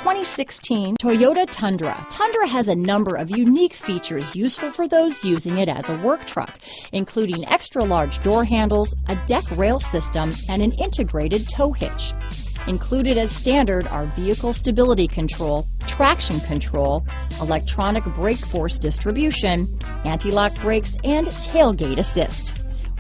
2016 Toyota Tundra. Tundra has a number of unique features useful for those using it as a work truck, including extra large door handles, a deck rail system, and an integrated tow hitch. Included as standard are vehicle stability control, traction control, electronic brake force distribution, anti-lock brakes, and tailgate assist.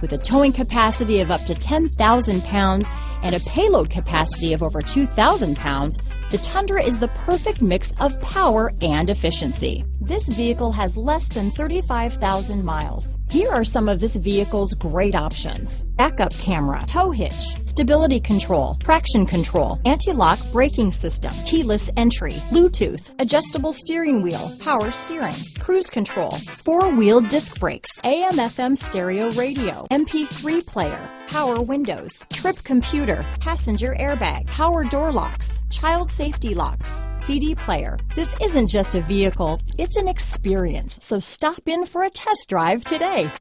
With a towing capacity of up to 10,000 pounds and a payload capacity of over 2,000 pounds, the Tundra is the perfect mix of power and efficiency. This vehicle has less than 35,000 miles. Here are some of this vehicle's great options: backup camera, tow hitch, stability control, traction control, anti-lock braking system, keyless entry, Bluetooth, adjustable steering wheel, power steering, cruise control, four-wheel disc brakes, AM/FM stereo radio, MP3 player, power windows, trip computer, passenger airbag, power door locks, child safety locks, CD player. This isn't just a vehicle, it's an experience. So stop in for a test drive today.